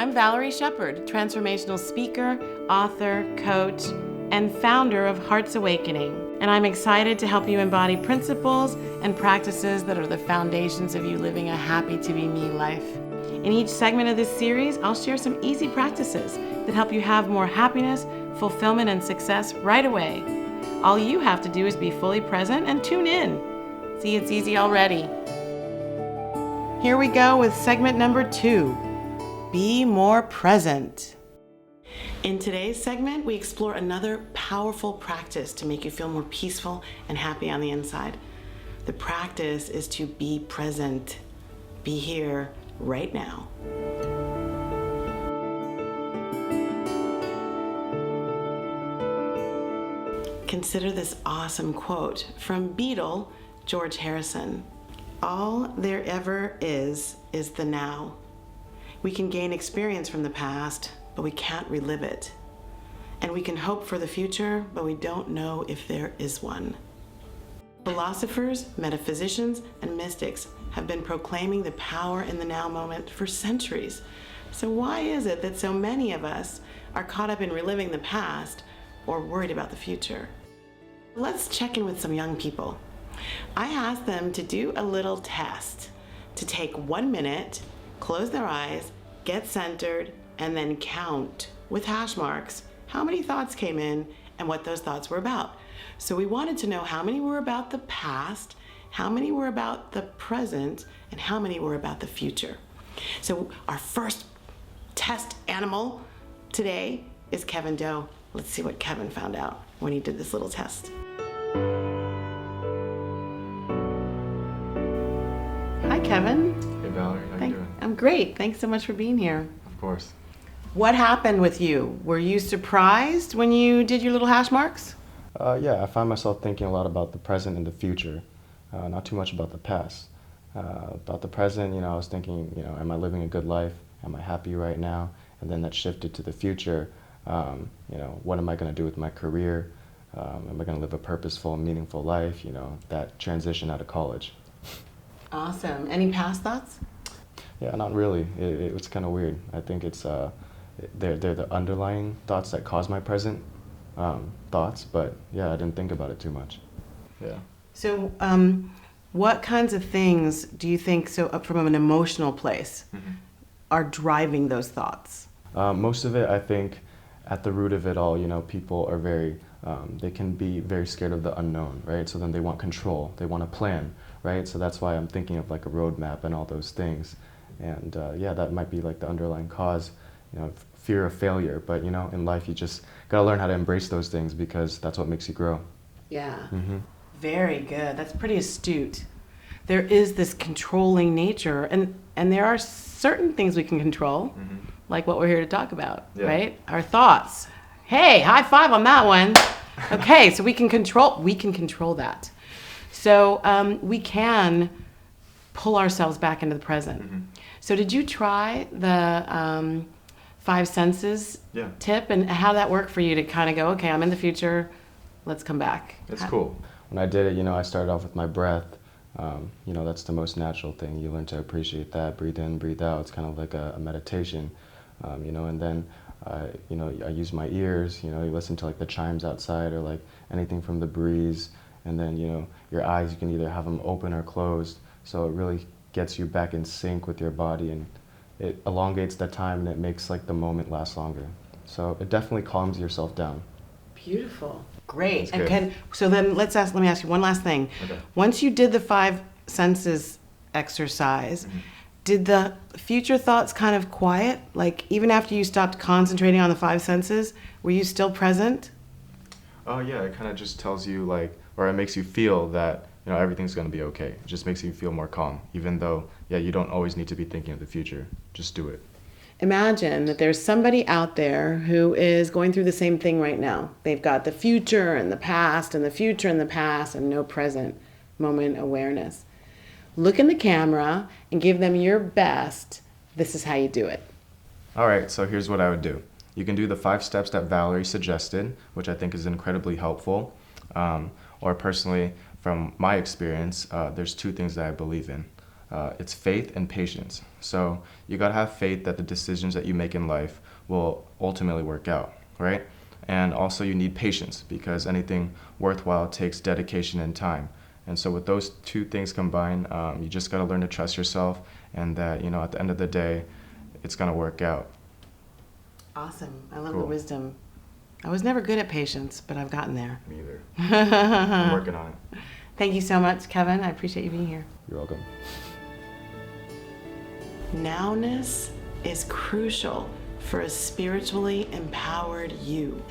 I'm Valerie Sheppard, transformational speaker, author, coach, and founder of Heart's Awakening. And I'm excited to help you embody principles and practices that are the foundations of you living a happy to be me life. In each segment of this series, I'll share some easy practices that help you have more happiness, fulfillment, and success right away. All you have to do is be fully present and tune in. See, it's easy already. Here we go with segment number 2. Be more present. In today's segment, we explore another powerful practice to make you feel more peaceful and happy on the inside. The practice is to be present. Be here right now. Consider this awesome quote from Beatle George Harrison. All there ever is the now. We can gain experience from the past, but we can't relive it. And we can hope for the future, but we don't know if there is one. Philosophers, metaphysicians, and mystics have been proclaiming the power in the now moment for centuries. So why is it that so many of us are caught up in reliving the past or worried about the future? Let's check in with some young people. I asked them to do a little test, to take 1 minute, close their eyes, get centered, and then count with hash marks how many thoughts came in and what those thoughts were about. So we wanted to know how many were about the past, how many were about the present, and how many were about the future. So our first test animal today is Kevin Doe. Let's see what Kevin found out when he did this little test. Hi, Kevin. Hey, Valerie. How you doing? I'm great. Thanks so much for being here. Of course. What happened with you? Were you surprised when you did your little hash marks? Yeah, I find myself thinking a lot about the present and the future, not too much about the past. About the present, I was thinking, am I living a good life? Am I happy right now? And then that shifted to the future. What am I going to do with my career? Am I going to live a purposeful, meaningful life? That transition out of college. Awesome. Any past thoughts? Yeah, not really. It was kind of weird. I think it's they're the underlying thoughts that cause my present thoughts, but yeah, I didn't think about it too much. Yeah. So what kinds of things do you think, so up from an emotional place, are driving those thoughts? Most of it, I think, at the root of it all, people are very, they can be very scared of the unknown, right? So then they want control, they want a plan, right? So that's why I'm thinking of like a roadmap and all those things. And yeah, that might be like the underlying cause, fear of failure. But in life, you just gotta learn how to embrace those things because that's what makes you grow. Yeah. Very good. That's pretty astute. There is this controlling nature, and there are certain things we can control, like what we're here to talk about, right? Our thoughts. Hey, high five on that one. Okay, so we can control that. So we can pull ourselves back into the present. So did you try the 5 senses tip, and how that worked for you to kind of go, okay, I'm in the future, let's come back? It's cool. When I did it, I started off with my breath. That's the most natural thing. You learn to appreciate that. Breathe in, breathe out. It's kind of like a meditation, and then, I use my ears, you listen to like the chimes outside or like anything from the breeze. And then, your eyes, you can either have them open or closed. So it really gets you back in sync with your body, and it elongates the time and it makes like the moment last longer. So it definitely calms yourself down. Beautiful. Great. That's And let me ask you one last thing. Okay. Once you did the 5 senses exercise, did the future thoughts kind of quiet? Like even after you stopped concentrating on the 5 senses, were you still present? Oh yeah, it kind of just tells you or it makes you feel that everything's going to be okay. It just makes you feel more calm, even though you don't always need to be thinking of the future. Just do it. Imagine that there's somebody out there who is going through the same thing right now. They've got the future and the past and the future and the past and no present moment awareness. Look in the camera and give them your best. This is how you do it. All right, so here's what I would do. You can do the 5 steps that Valerie suggested, which I think is incredibly helpful. Or personally, from my experience, there's 2 things that I believe in. it's faith and patience. So you gotta have faith that the decisions that you make in life will ultimately work out, right? And also you need patience, because anything worthwhile takes dedication and time. And so with those two things combined, you just gotta learn to trust yourself, and that, you know, at the end of the day, it's gonna work out. Awesome. I love Cool. the wisdom. I was never good at patience, but I've gotten there. Me either. I'm working on it. Thank you so much, Kevin. I appreciate you being here. You're welcome. Nowness is crucial for a spiritually empowered you.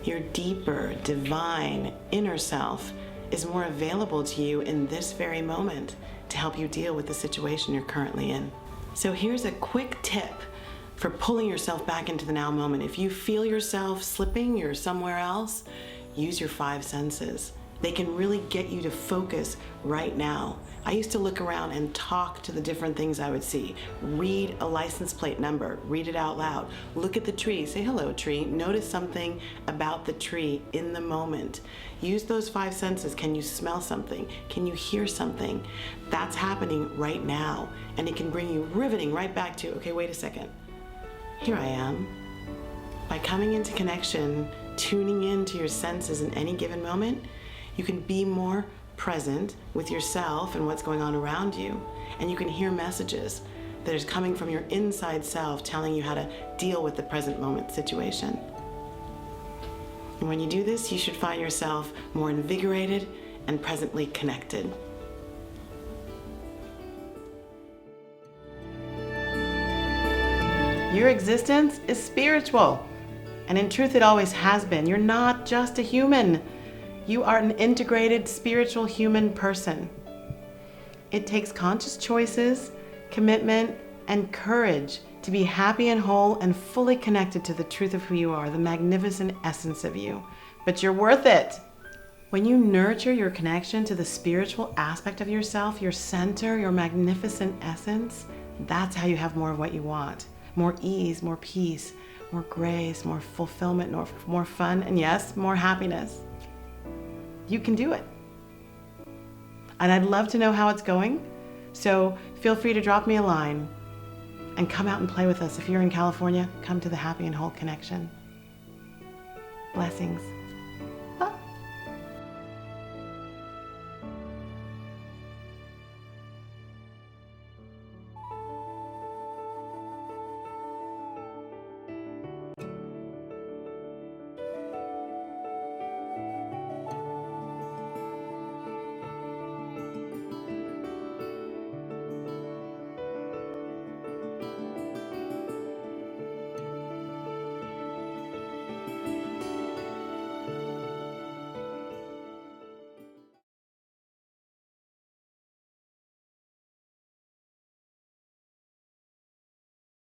Your deeper, divine, inner self is more available to you in this very moment to help you deal with the situation you're currently in. So here's a quick tip for pulling yourself back into the now moment. If you feel yourself slipping, you're somewhere else, use your 5 senses. They can really get you to focus right now. I used to look around and talk to the different things I would see. Read a license plate number, read it out loud. Look at the tree, say hello tree, notice something about the tree in the moment. Use those 5 senses. Can you smell something? Can you hear something? That's happening right now, and it can bring you riveting right back to, okay, wait a second. Here I am. By coming into connection, tuning into your senses in any given moment, you can be more present with yourself and what's going on around you. And you can hear messages that is coming from your inside self telling you how to deal with the present moment situation. And when you do this, you should find yourself more invigorated and presently connected. Your existence is spiritual, and in truth it always has been. You're not just a human. You are an integrated spiritual human person. It takes conscious choices, commitment, and courage to be happy and whole and fully connected to the truth of who you are, the magnificent essence of you. But you're worth it. When you nurture your connection to the spiritual aspect of yourself, your center, your magnificent essence, that's how you have more of what you want. More ease, more peace, more grace, more fulfillment, more fun, and yes, more happiness. You can do it. And I'd love to know how it's going. So feel free to drop me a line and come out and play with us. If you're in California, come to the Happy and Whole Connection. Blessings.